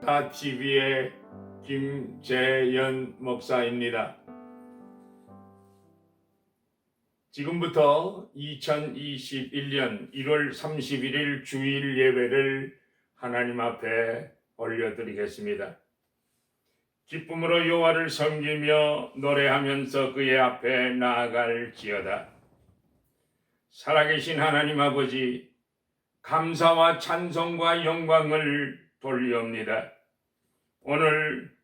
다TV의 김재연 목사입니다. 지금부터 2021년 1월 31일 주일 예배를 하나님 앞에 올려드리겠습니다. 기쁨으로 여호와를 섬기며 노래하면서 그의 앞에 나아갈지어다. 살아계신 하나님 아버지, 감사와 찬송과 영광을 돌리옵니다. 오늘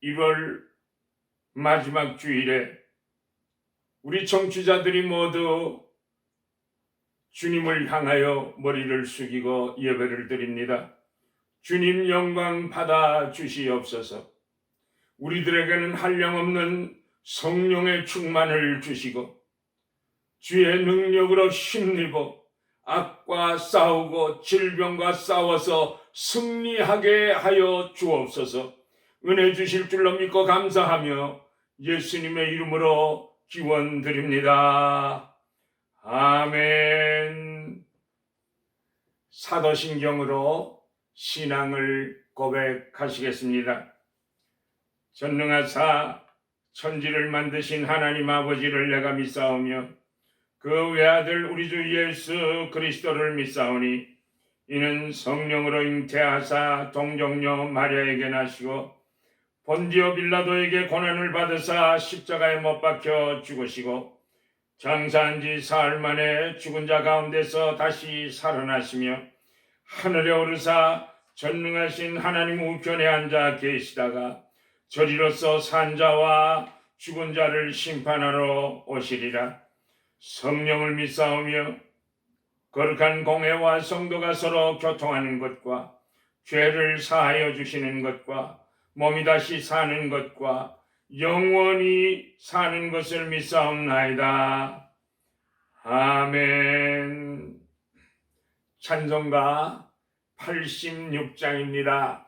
1월 마지막 주일에 우리 청취자들이 모두 주님을 향하여 머리를 숙이고 예배를 드립니다. 주님 영광 받아 주시옵소서. 우리들에게는 한량없는 성령의 충만을 주시고 주의 능력으로 힘입어 악과 싸우고 질병과 싸워서 승리하게 하여 주옵소서. 은혜 주실 줄로 믿고 감사하며 예수님의 이름으로 기원드립니다. 아멘. 사도신경으로 신앙을 고백하시겠습니다. 전능하사 천지를 만드신 하나님 아버지를 내가 믿사오며 그 외아들 우리 주 예수 그리스도를 믿사오니 이는 성령으로 잉태하사 동정녀 마리아에게 나시고 본디오 빌라도에게 고난을 받으사 십자가에 못 박혀 죽으시고 장사한 지 사흘 만에 죽은 자 가운데서 다시 살아나시며 하늘에 오르사 전능하신 하나님 우편에 앉아 계시다가 저리로서 산 자와 죽은 자를 심판하러 오시리라. 성령을 믿사오며 거룩한 공회와 성도가 서로 교통하는 것과 죄를 사하여 주시는 것과 몸이 다시 사는 것과 영원히 사는 것을 믿사옵나이다. 아멘. 찬송가 86장입니다.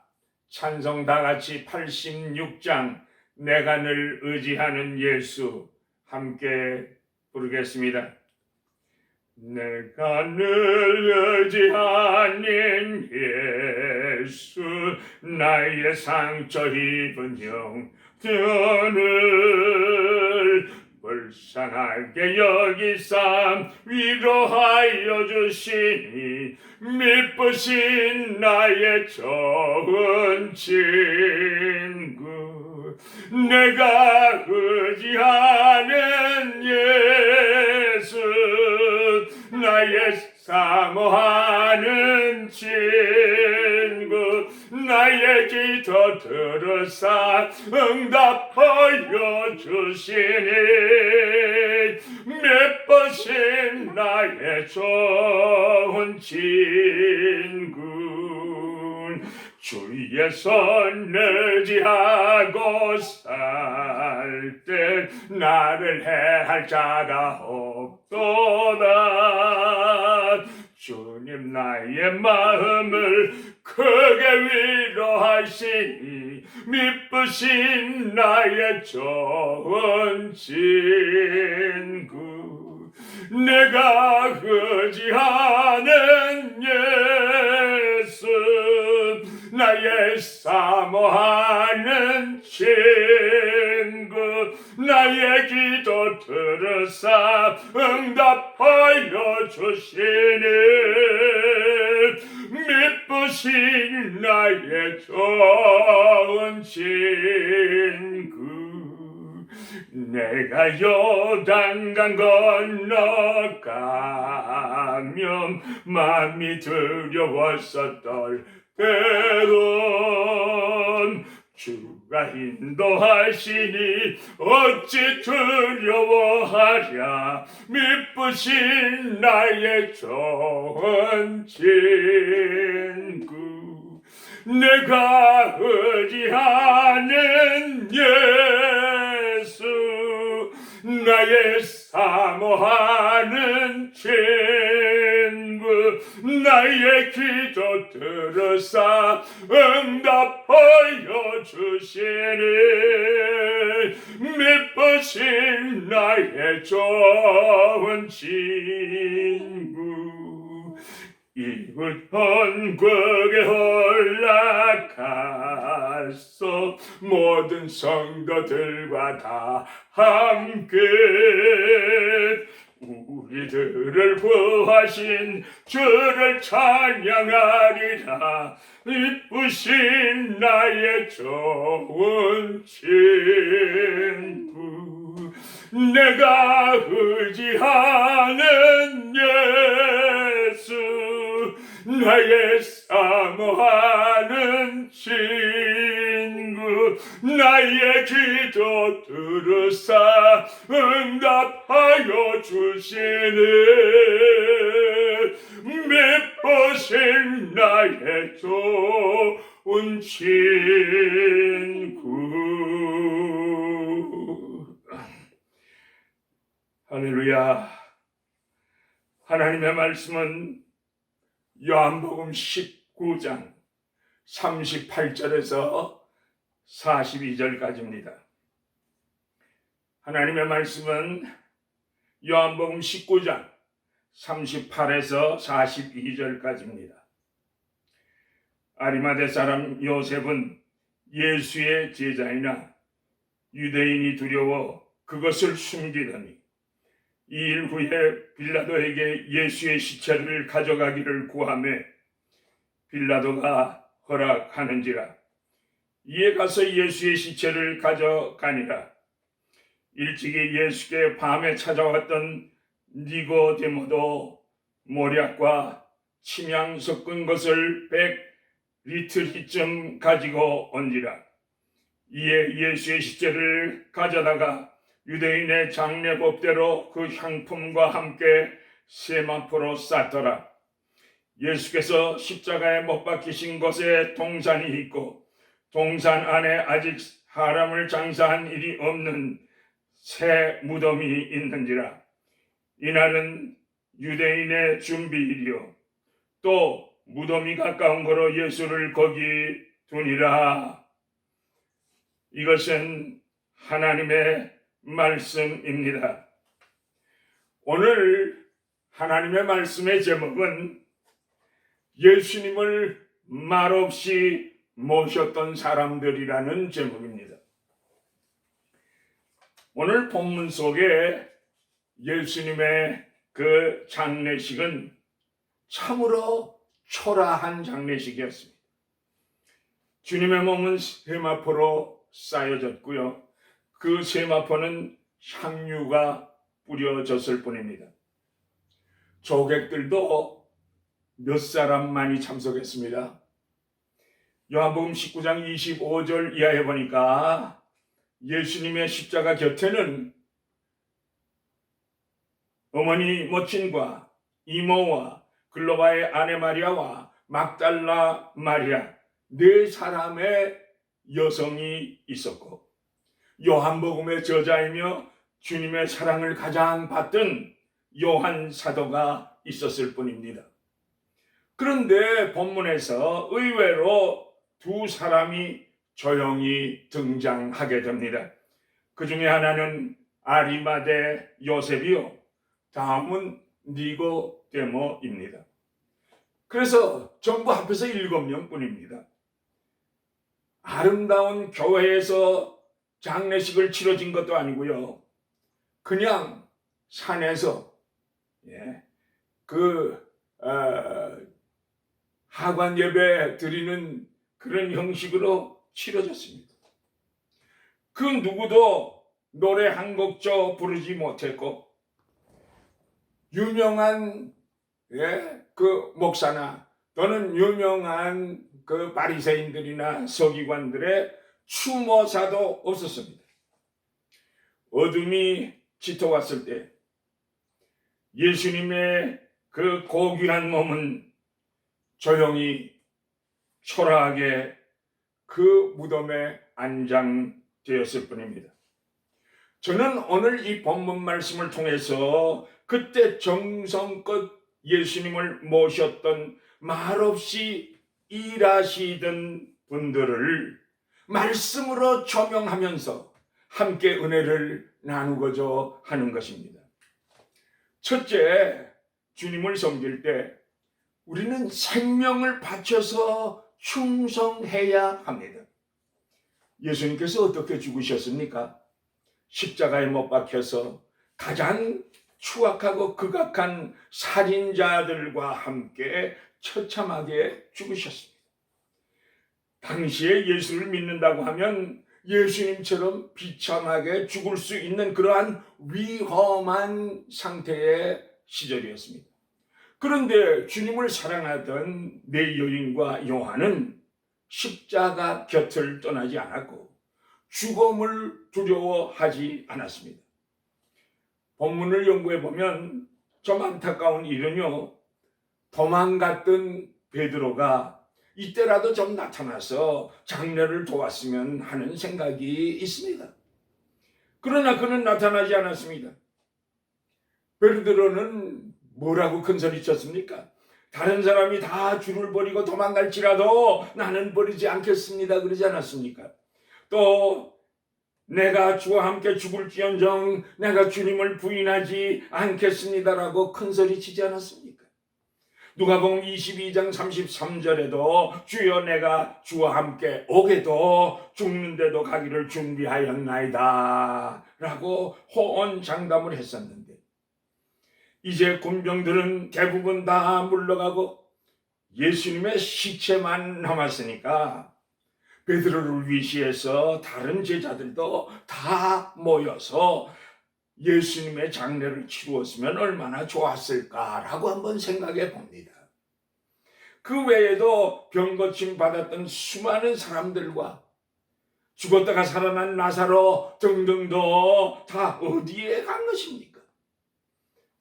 찬송 다같이 86장 내가 늘 의지하는 예수 함께 부르겠습니다. 내가 늘 의지하는 예수 나의 상처 입은 영혼을 불쌍하게 여기사 위로하여 주시니 미쁘신 나의 좋은 친구 내가 의지하는 예수 나의 사모하는 친구 나의 기도 들으사 응답하여 주시니 미쁘신 나의 좋은 친구 주의 손 의지하고 살 때 나를 해할 자가 없도다. 주님 나의 마음을 크게 위로하시니 미쁘신 나의 좋은 친구 내가 의지하는 예수 나의 사모하는 친구 나의 기도 들으사 응답하여 주시니 미쁘신 나의 좋은 친구 내가 요단강 건너가면 마음이 두려워서 떨때론 주가 인도하시니 어찌 두려워하랴 미쁘신 나의 좋은 친구 내가 의지하는 예수 나의 사모하는 친구 나의 기도 들으사 응답하여 주시니 미쁘신 나의 좋은 친구 이웃 본국에 올라가 와서 모든 성도들과 다 함께 우리들을 구하신 주를 찬양하리라. 이쁘신 나의 좋은 친구, 내가 의지하는 예수, 나의 사모하는 친구, 나의 기도 들으사 응답하여 주시네. 미쁘신 나의 좋은 친구. 할렐루야. 하나님의 말씀은 요한복음 19장 38절에서 42절까지입니다. 하나님의 말씀은 요한복음 19장 38에서 42절까지입니다. 아리마대 사람 요셉은 예수의 제자이나 유대인이 두려워 그것을 숨기더니 2일 후에 빌라도에게 예수의 시체를 가져가기를 구하매 빌라도가 허락하는지라. 이에 가서 예수의 시체를 가져가니라. 일찍이 예수께 밤에 찾아왔던 니고데모도 모략과 침향 섞은 것을 100리터쯤 가지고 온지라. 이에 예수의 시체를 가져다가 유대인의 장례법대로 그 향품과 함께 세마포로 쌌더라. 예수께서 십자가에 못 박히신 곳에 동산이 있고 동산 안에 아직 사람을 장사한 일이 없는 새 무덤이 있는지라. 이날은 유대인의 준비일이요 또 무덤이 가까운 거로 예수를 거기 두니라. 이것은 하나님의 말씀입니다. 오늘 하나님의 말씀의 제목은 예수님을 말없이 모셨던 사람들이라는 제목입니다. 오늘 본문 속에 예수님의 그 장례식은 참으로 초라한 장례식이었습니다. 주님의 몸은 세마포로 쌓여졌고요. 그 세마포는 향유가 뿌려졌을 뿐입니다. 조객들도 몇 사람만이 참석했습니다. 요한복음 19장 25절 이하에 보니까 예수님의 십자가 곁에는 어머니 모친과 이모와 글로바의 아내 마리아와 막달라 마리아 네 사람의 여성이 있었고 요한복음의 저자이며 주님의 사랑을 가장 받던 요한 사도가 있었을 뿐입니다. 그런데 본문에서 의외로 두 사람이 조용히 등장하게 됩니다. 그 중에 하나는 아리마대 요셉이요 다음은 니고데모입니다. 그래서 전부 합해서 7명뿐입니다. 아름다운 교회에서 장례식을 치러진 것도 아니고요. 그냥 산에서 하관 예배 드리는 그런 형식으로 치러졌습니다. 그 누구도 노래 한 곡조 부르지 못했고 유명한 그 목사나 또는 유명한 그 바리새인들이나 서기관들의 추모사도 없었습니다. 어둠이 짙어왔을 때 예수님의 그 고귀한 몸은 조용히 초라하게 그 무덤에 안장되었을 뿐입니다. 저는 오늘 이 본문 말씀을 통해서 그때 정성껏 예수님을 모셨던 말없이 일하시던 분들을 말씀으로 조명하면서 함께 은혜를 나누고자 하는 것입니다. 첫째, 주님을 섬길 때 우리는 생명을 바쳐서 충성해야 합니다. 예수님께서 어떻게 죽으셨습니까? 십자가에 못 박혀서 가장 추악하고 극악한 살인자들과 함께 처참하게 죽으셨습니다. 당시에 예수를 믿는다고 하면 예수님처럼 비참하게 죽을 수 있는 그러한 위험한 상태의 시절이었습니다. 그런데 주님을 사랑하던 네 여인과 요한은 십자가 곁을 떠나지 않았고 죽음을 두려워하지 않았습니다. 본문을 연구해 보면 좀 안타까운 일은요, 도망갔던 베드로가 이때라도 좀 나타나서 장례를 도왔으면 하는 생각이 있습니다. 그러나 그는 나타나지 않았습니다. 베드로는 뭐라고 큰소리 쳤습니까? 다른 사람이 다 주를 버리고 도망갈지라도 나는 버리지 않겠습니다. 그러지 않았습니까? 또 내가 주와 함께 죽을지언정 내가 주님을 부인하지 않겠습니다라고 큰소리 치지 않았습니까? 누가복음 22장 33절에도 주여 내가 주와 함께 오게도 죽는데도 가기를 준비하였나이다 라고 호언장담을 했었는데, 이제 군병들은 대부분 다 물러가고 예수님의 시체만 남았으니까 베드로를 위시해서 다른 제자들도 다 모여서 예수님의 장례를 치루었으면 얼마나 좋았을까라고 한번 생각해 봅니다. 그 외에도 병고침 받았던 수많은 사람들과 죽었다가 살아난 나사로 등등도 다 어디에 간 것입니까?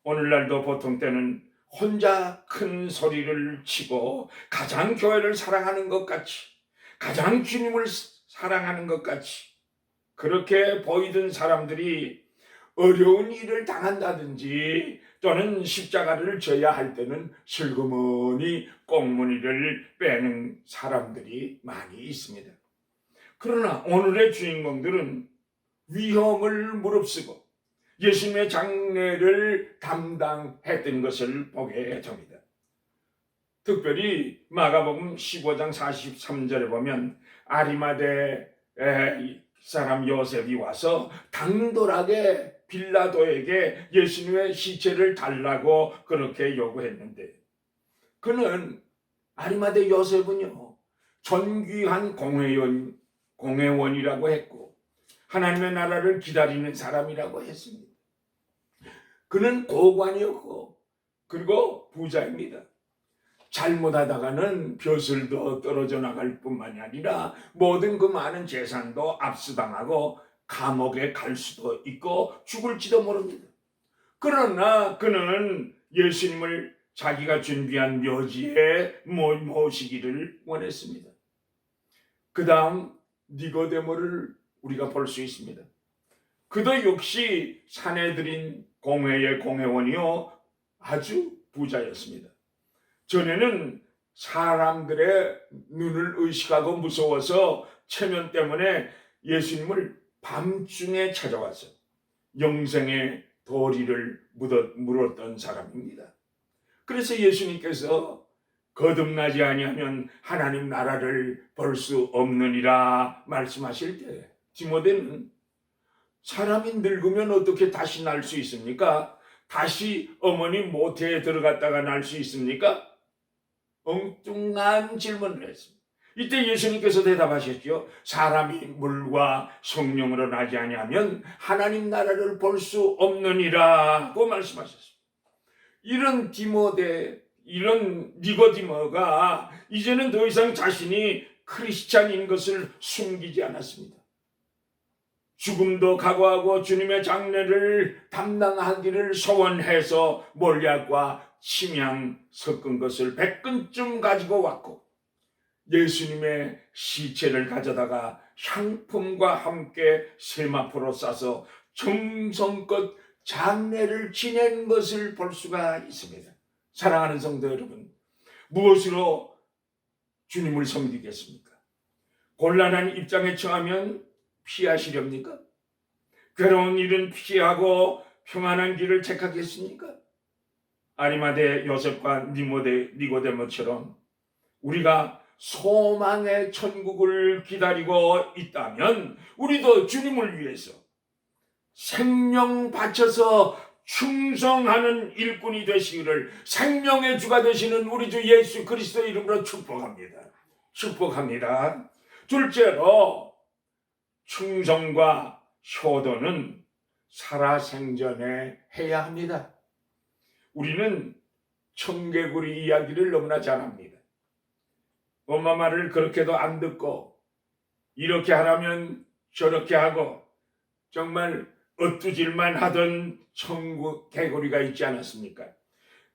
오늘날도 보통 때는 혼자 큰 소리를 치고 가장 교회를 사랑하는 것 같이, 가장 주님을 사랑하는 것 같이 그렇게 보이던 사람들이 어려운 일을 당한다든지 또는 십자가를 져야 할 때는 슬그머니 꽁무니를 빼는 사람들이 많이 있습니다. 그러나 오늘의 주인공들은 위험을 무릅쓰고 예수님의 장례를 담당했던 것을 보게 됩니다. 특별히 마가복음 15장 43절에 보면 아리마대 사람 요셉이 와서 당돌하게 빌라도에게 예수님의 시체를 달라고 그렇게 요구했는데, 그는 아리마대 요셉은요 존귀한 공회원이라고 했고 하나님의 나라를 기다리는 사람이라고 했습니다. 그는 고관이었고 그리고 부자입니다. 잘못하다가는 벼슬도 떨어져 나갈 뿐만이 아니라 모든 그 많은 재산도 압수당하고 감옥에 갈 수도 있고 죽을지도 모릅니다. 그러나 그는 예수님을 자기가 준비한 묘지에 모시기를 원했습니다. 그 다음 니고데모를 우리가 볼 수 있습니다. 그도 역시 산헤드린 공회의 공회원이요 아주 부자였습니다. 전에는 사람들의 눈을 의식하고 무서워서 체면 때문에 예수님을 밤중에 찾아와서 영생의 도리를 물었던 사람입니다. 그래서 예수님께서 거듭나지 아니하면 하나님 나라를 볼 수 없느니라 말씀하실 때 디모데는 사람이 늙으면 어떻게 다시 날 수 있습니까? 다시 어머니 모태에 들어갔다가 날 수 있습니까? 엉뚱한 질문을 했습니다. 이때 예수님께서 대답하셨죠. 사람이 물과 성령으로 나지 아니하면 하나님 나라를 볼 수 없느니라고 말씀하셨습니다. 이런 이런 니고디모가 이제는 더 이상 자신이 크리스찬인 것을 숨기지 않았습니다. 죽음도 각오하고 주님의 장례를 담당하기를 소원해서 몰약과 침향 섞은 것을 100근쯤 가지고 왔고 예수님의 시체를 가져다가 향품과 함께 세마포로 싸서 정성껏 장례를 지낸 것을 볼 수가 있습니다. 사랑하는 성도 여러분, 무엇으로 주님을 섬기겠습니까? 곤란한 입장에 처하면 피하시렵니까? 괴로운 일은 피하고 평안한 길을 택하겠습니까? 아리마대 요셉과 니고데모처럼 우리가 소망의 천국을 기다리고 있다면 우리도 주님을 위해서 생명 바쳐서 충성하는 일꾼이 되시기를 생명의 주가 되시는 우리 주 예수 그리스도의 이름으로 축복합니다. 축복합니다. 둘째로 충성과 효도는 살아생전에 해야 합니다. 우리는 청개구리 이야기를 너무나 잘합니다. 엄마 말을 그렇게도 안 듣고 이렇게 하라면 저렇게 하고 정말 엇두질만 하던 청개구리가 있지 않았습니까?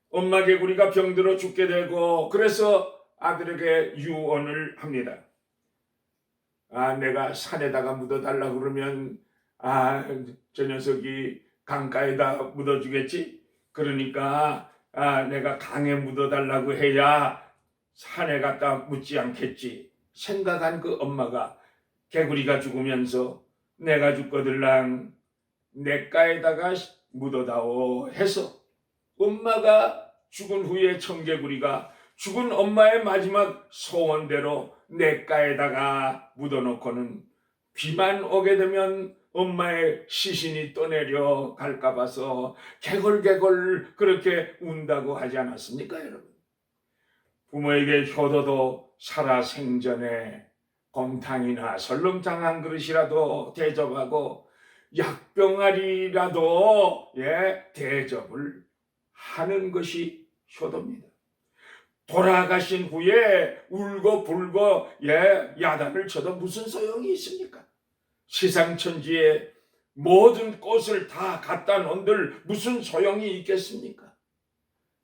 엄마 개구리가 병들어 죽게 되고 그래서 아들에게 유언을 합니다. 내가 산에다가 묻어달라 그러면 저 녀석이 강가에다 묻어주겠지? 그러니까 내가 강에 묻어달라고 해야 산에 갖다 묻지 않겠지. 생각한 그 엄마가 개구리가 죽으면서 내가 죽거들랑 냇가에다가 묻어다오 해서 엄마가 죽은 후에 청개구리가 죽은 엄마의 마지막 소원대로 냇가에다가 묻어놓고는 비만 오게 되면 엄마의 시신이 떠내려 갈까 봐서 개걸개걸 그렇게 운다고 하지 않았습니까, 여러분? 부모에게 효도도 살아생전에 곰탕이나 설렁탕 한 그릇이라도 대접하고 약병아리라도 대접을 하는 것이 효도입니다. 돌아가신 후에 울고 불고 야단을 쳐도 무슨 소용이 있습니까? 세상천지에 모든 꽃을 다 갖다 놓은들 무슨 소용이 있겠습니까?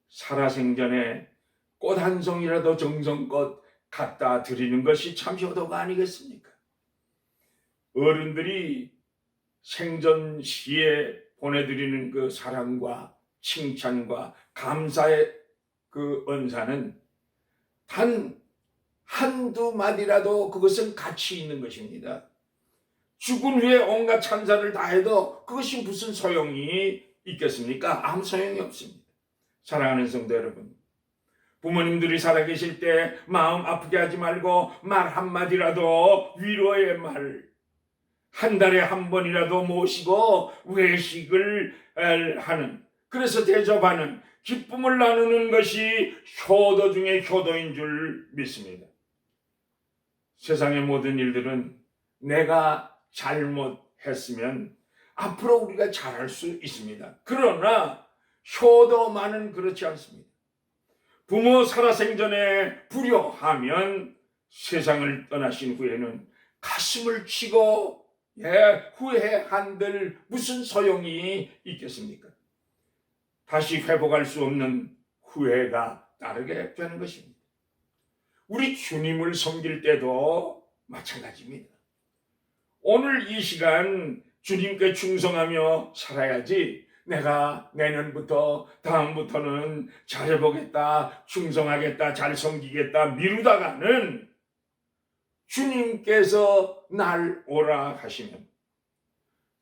살아생전에 꽃 한 송이라도 정성껏 갖다 드리는 것이 참 효도가 아니겠습니까? 어른들이 생전 시에 보내드리는 그 사랑과 칭찬과 감사의 그 언사는 단 한두 마디라도 그것은 가치 있는 것입니다. 죽은 후에 온갖 찬사를 다 해도 그것이 무슨 소용이 있겠습니까? 아무 소용이 없습니다. 사랑하는 성도 여러분, 부모님들이 살아계실 때 마음 아프게 하지 말고 말 한마디라도 위로의 말 한 달에 한 번이라도 모시고 외식을 하는, 그래서 대접하는, 기쁨을 나누는 것이 효도 중에 효도인 줄 믿습니다. 세상의 모든 일들은 내가 잘못했으면 앞으로 우리가 잘할 수 있습니다. 그러나 효도만은 그렇지 않습니다. 부모 살아생전에 불효하면 세상을 떠나신 후에는 가슴을 치고 후회한들 무슨 소용이 있겠습니까? 다시 회복할 수 없는 후회가 따르게 되는 것입니다. 우리 주님을 섬길 때도 마찬가지입니다. 오늘 이 시간 주님께 충성하며 살아야지 내가 내년부터 다음부터는 잘해보겠다, 충성하겠다, 잘 섬기겠다 미루다가는 주님께서 날 오라 하시면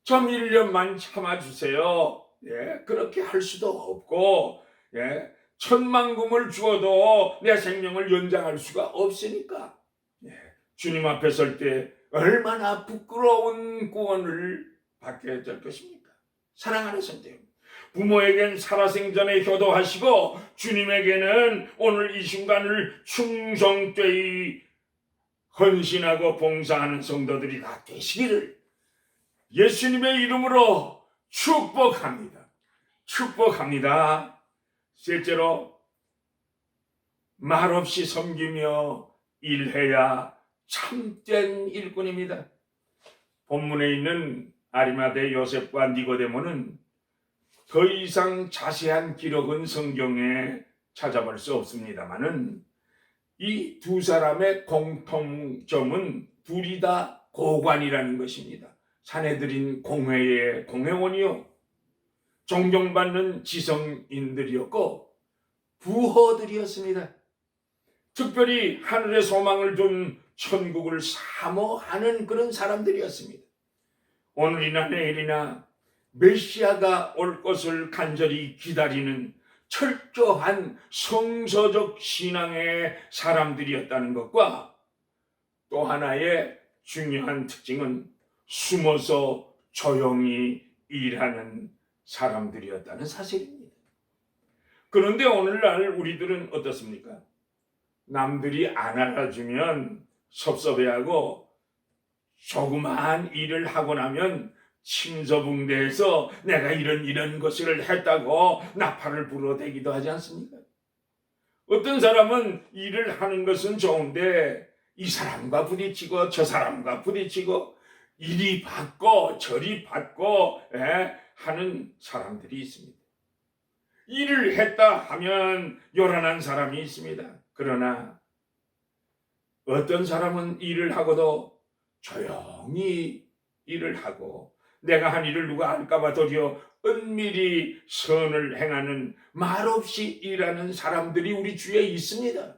좀 1년만 참아주세요. 그렇게 할 수도 없고 1,000,000금을 주어도 내 생명을 연장할 수가 없으니까 주님 앞에 설 때 얼마나 부끄러운 구원을 받게 될 것입니까? 사랑하는 성도 여러분, 부모에겐 살아생전에 효도하시고 주님에게는 오늘 이 순간을 충성되이 헌신하고 봉사하는 성도들이 다 되시기를 예수님의 이름으로 축복합니다. 축복합니다. 셋째로, 말없이 섬기며 일해야 참된 일꾼입니다. 본문에 있는 아리마대 요셉과 니고데모는 더 이상 자세한 기록은 성경에 찾아볼 수 없습니다만은 이 두 사람의 공통점은 둘이 다 고관이라는 것입니다. 사내들인 공회의 공회원이요, 존경받는 지성인들이었고 부호들이었습니다. 특별히 하늘의 소망을 둔 천국을 사모하는 그런 사람들이었습니다. 오늘이나 내일이나 메시아가 올 것을 간절히 기다리는 철저한 성서적 신앙의 사람들이었다는 것과 또 하나의 중요한 특징은 숨어서 조용히 일하는 사람들이었다는 사실입니다. 그런데 오늘날 우리들은 어떻습니까? 남들이 안 알아주면 섭섭해하고 조그마한 일을 하고 나면 침서붕대에서 내가 이런 것을 했다고 나팔을 불어대기도 하지 않습니까? 어떤 사람은 일을 하는 것은 좋은데 이 사람과 부딪히고 저 사람과 부딪히고 이리 받고 저리 받고 하는 사람들이 있습니다. 일을 했다 하면 요란한 사람이 있습니다. 그러나 어떤 사람은 일을 하고도 조용히 일을 하고 내가 한 일을 누가 알까봐 도리어 은밀히 선을 행하는 말없이 일하는 사람들이 우리 주위에 있습니다.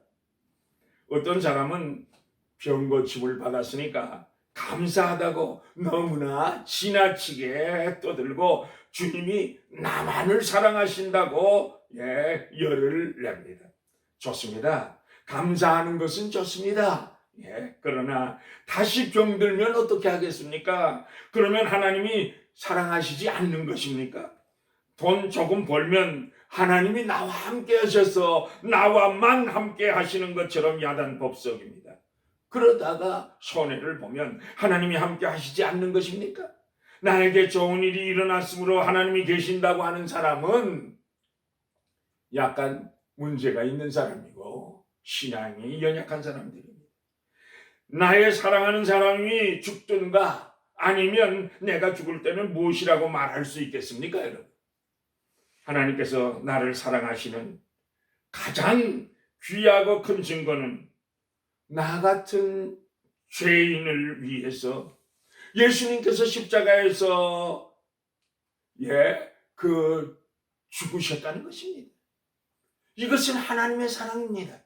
어떤 사람은 병고침을 받았으니까 감사하다고 너무나 지나치게 떠들고 주님이 나만을 사랑하신다고 열을 냅니다. 좋습니다. 감사하는 것은 좋습니다. 그러나 다시 병들면 어떻게 하겠습니까? 그러면 하나님이 사랑하시지 않는 것입니까? 돈 조금 벌면 하나님이 나와 함께 하셔서 나와만 함께 하시는 것처럼 야단 법석입니다. 그러다가 손해를 보면 하나님이 함께 하시지 않는 것입니까? 나에게 좋은 일이 일어났으므로 하나님이 계신다고 하는 사람은 약간 문제가 있는 사람이고 신앙이 연약한 사람들입니다. 나의 사랑하는 사람이 죽든가 아니면 내가 죽을 때는 무엇이라고 말할 수 있겠습니까, 여러분? 하나님께서 나를 사랑하시는 가장 귀하고 큰 증거는 나 같은 죄인을 위해서 예수님께서 십자가에서 죽으셨다는 것입니다. 이것은 하나님의 사랑입니다.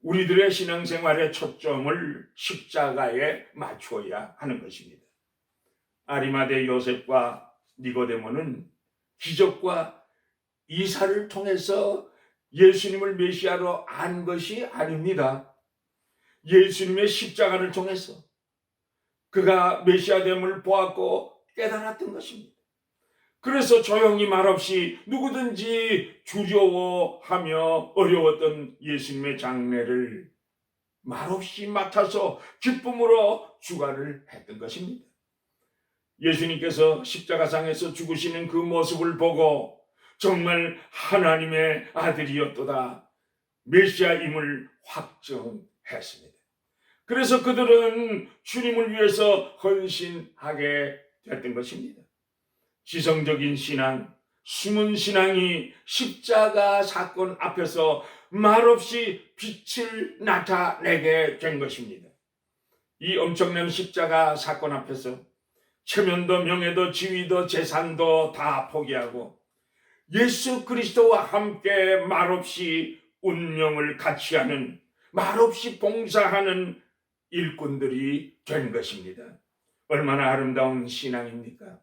우리들의 신앙생활의 초점을 십자가에 맞춰야 하는 것입니다. 아리마대 요셉과 니고데모는 기적과 이사를 통해서 예수님을 메시아로 안 것이 아닙니다. 예수님의 십자가를 통해서 그가 메시아됨을 보았고 깨달았던 것입니다. 그래서 조용히 말없이 누구든지 두려워하며 어려웠던 예수님의 장례를 말없이 맡아서 기쁨으로 주관을 했던 것입니다. 예수님께서 십자가상에서 죽으시는 그 모습을 보고 정말 하나님의 아들이었도다, 메시아임을 확정했습니다. 그래서 그들은 주님을 위해서 헌신하게 됐던 것입니다. 지성적인 신앙, 숨은 신앙이 십자가 사건 앞에서 말없이 빛을 나타내게 된 것입니다. 이 엄청난 십자가 사건 앞에서 체면도 명예도 지위도 재산도 다 포기하고 예수 그리스도와 함께 말없이 운명을 같이 하는, 말없이 봉사하는 일꾼들이 된 것입니다. 얼마나 아름다운 신앙입니까?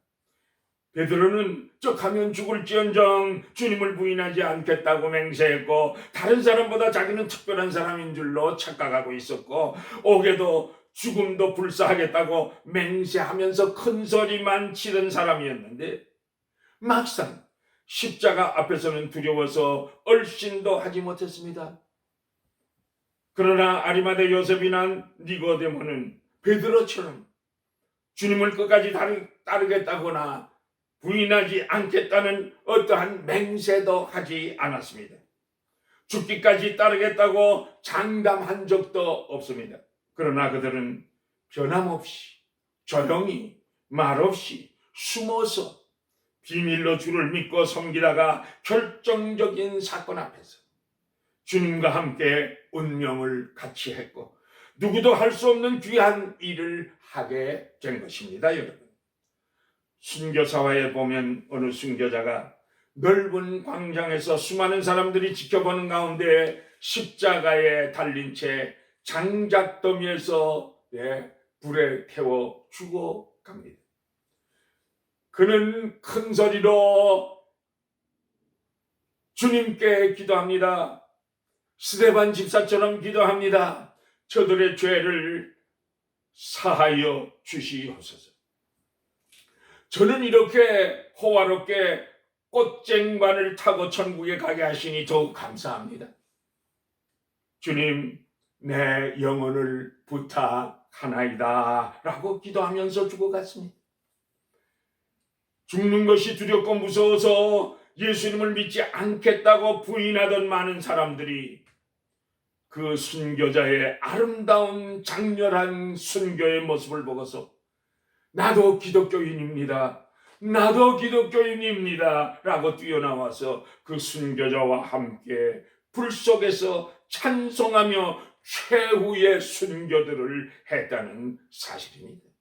베드로는 쩍하면 죽을지언정 주님을 부인하지 않겠다고 맹세했고 다른 사람보다 자기는 특별한 사람인 줄로 착각하고 있었고 옥에도 죽음도 불사하겠다고 맹세하면서 큰 소리만 치던 사람이었는데 막상 십자가 앞에서는 두려워서 얼씬도 하지 못했습니다. 그러나 아리마대 요셉이나 니고데모는 베드로처럼 주님을 끝까지 따르겠다거나 부인하지 않겠다는 어떠한 맹세도 하지 않았습니다. 죽기까지 따르겠다고 장담한 적도 없습니다. 그러나 그들은 변함없이 조용히 말없이 숨어서 비밀로 주를 믿고 섬기다가 결정적인 사건 앞에서 주님과 함께 운명을 같이 했고 누구도 할 수 없는 귀한 일을 하게 된 것입니다. 여러분, 순교사화에 보면 어느 순교자가 넓은 광장에서 수많은 사람들이 지켜보는 가운데 십자가에 달린 채 장작더미에서 불에 태워 죽어갑니다. 그는 큰 소리로 주님께 기도합니다. 스데반 집사처럼 기도합니다. 저들의 죄를 사하여 주시옵소서. 저는 이렇게 호화롭게 꽃쟁반을 타고 천국에 가게 하시니 더욱 감사합니다. 주님, 내 영혼을 부탁하나이다 라고 기도하면서 죽어갔습니다. 죽는 것이 두렵고 무서워서 예수님을 믿지 않겠다고 부인하던 많은 사람들이 그 순교자의 아름다운 장렬한 순교의 모습을 보고서 나도 기독교인입니다. 나도 기독교인입니다. 라고 뛰어나와서 그 순교자와 함께 불 속에서 찬송하며 최후의 순교들을 했다는 사실입니다.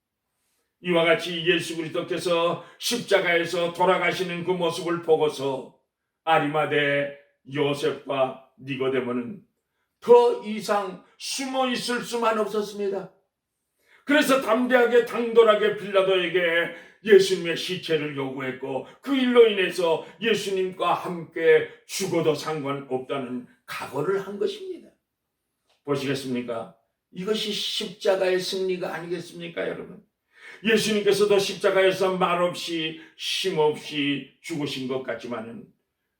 이와 같이 예수 그리스도께서 십자가에서 돌아가시는 그 모습을 보고서 아리마대 요셉과 니고데모는 더 이상 숨어 있을 수만 없었습니다. 그래서 담대하게 당돌하게 빌라도에게 예수님의 시체를 요구했고 그 일로 인해서 예수님과 함께 죽어도 상관없다는 각오를 한 것입니다. 보시겠습니까? 이것이 십자가의 승리가 아니겠습니까, 여러분? 예수님께서도 십자가에서 말없이 쉼없이 죽으신 것 같지만은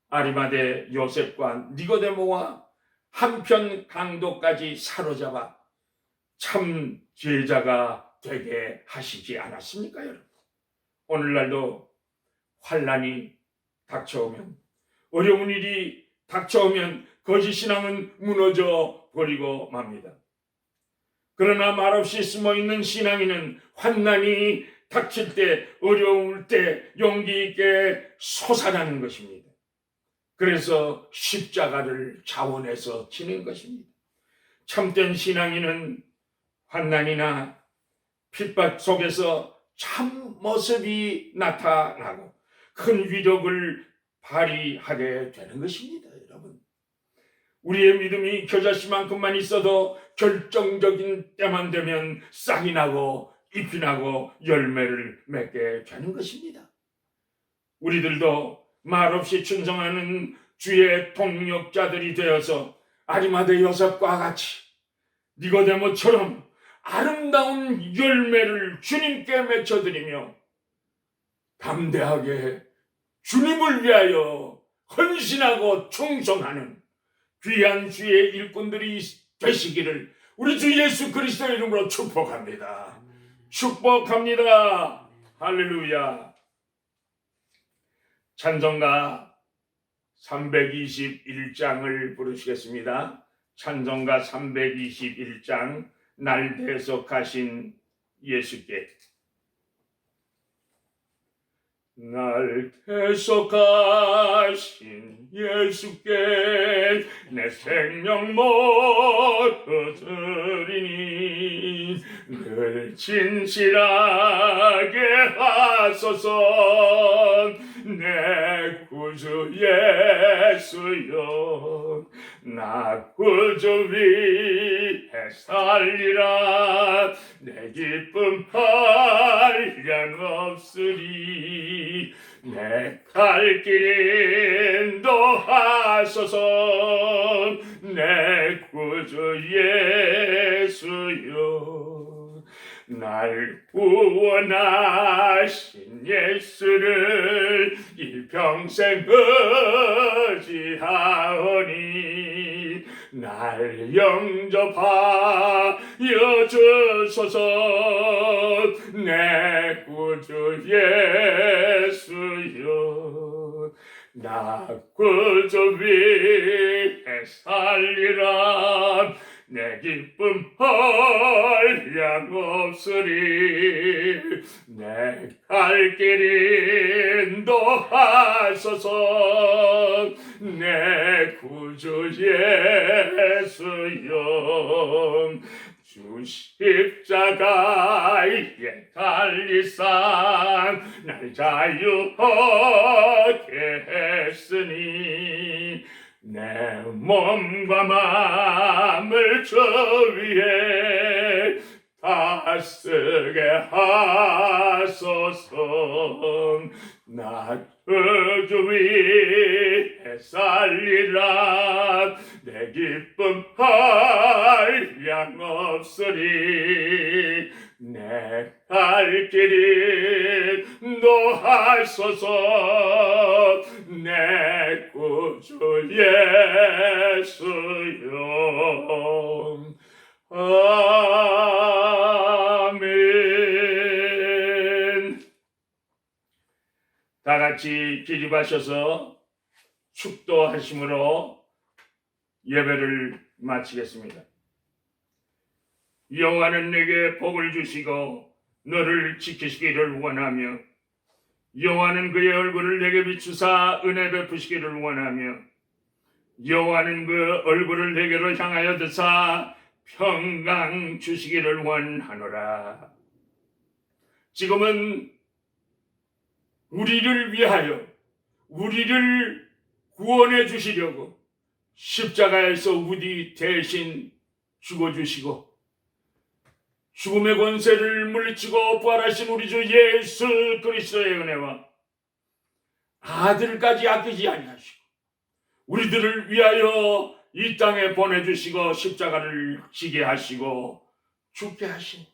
아리마대 요셉과 니고데모와 한편 강도까지 사로잡아 참 제자가 되게 하시지 않았습니까, 여러분? 오늘날도 환난이 닥쳐오면, 어려운 일이 닥쳐오면 거짓 신앙은 무너져 버리고 맙니다. 그러나 말없이 숨어있는 신앙인은 환난이 닥칠 때, 어려울 때 용기 있게 솟아나는 것입니다. 그래서 십자가를 자원해서 지는 것입니다. 참된 신앙인은 환난이나 핍박 속에서 참 모습이 나타나고 큰 위력을 발휘하게 되는 것입니다, 여러분. 우리의 믿음이 겨자씨만큼만 있어도 결정적인 때만 되면 싹이 나고 잎이 나고 열매를 맺게 되는 것입니다. 우리들도 말없이 충성하는 주의 동력자들이 되어서 아리마대 요셉과 같이 니고데모처럼 아름다운 열매를 주님께 맺혀드리며 담대하게 주님을 위하여 헌신하고 충성하는 귀한 주의 일꾼들이 되시기를 우리 주 예수 그리스도의 이름으로 축복합니다. 축복합니다. 할렐루야. 찬송가 321장을 부르시겠습니다. 찬송가 321장 날 대속하신 예수께. 날 대속하신 예수께 내 생명 모두 드리니 늘 진실하게 하소서. 내 구주 예수여 나 구주 위에 살리라. 내 기쁨 한량 없으리. 내 갈 길 인도하소서. 내 구주 예수여 날 구원하신 예수를 일평생 의지하오니 날 영접하여 주소서. 내 구주 예수여 나 구주 위에 살리라. 내 기쁨 한량 없으리. 내 갈 길 인도하소서. 내 구주 예수여 주 십자가에 달리사 날 자유하게 했으니 내 몸과 마음을 저 위에 다쓰게 하소서. 나 주 위에 살리라. 내 기쁨 한량 없으리. 내 갈 길이 노하소서. 내 구주 예수여. 아멘. 다 같이 기립하셔서 축도하심으로 예배를 마치겠습니다. 여호와는 내게 복을 주시고 너를 지키시기를 원하며, 여호와는 그의 얼굴을 내게 비추사 은혜 베푸시기를 원하며, 여호와는 그 얼굴을 내게로 향하여 드사 평강 주시기를 원하노라. 지금은 우리를 위하여 우리를 구원해 주시려고 십자가에서 우리 대신 죽어주시고 죽음의 권세를 물리치고 부활하신 우리 주 예수 그리스도의 은혜와 아들까지 아끼지 아니하시고 우리들을 위하여 이 땅에 보내주시고 십자가를 지게 하시고 죽게 하신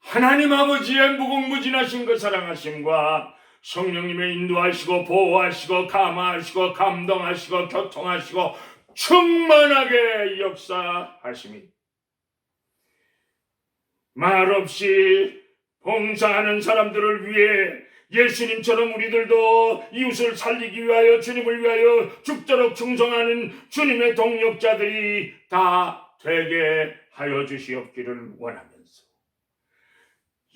하나님 아버지의 무궁무진하신 그 사랑하심과 성령님의 인도하시고 보호하시고 감화하시고 감동하시고 교통하시고 충만하게 역사하심이 말없이 봉사하는 사람들을 위해 예수님처럼 우리들도 이웃을 살리기 위하여 주님을 위하여 죽도록 충성하는 주님의 동력자들이 다 되게 하여 주시옵기를 원하면서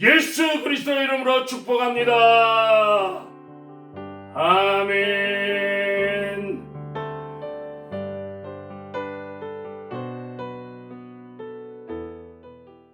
예수 그리스도의 이름으로 축복합니다. 아멘.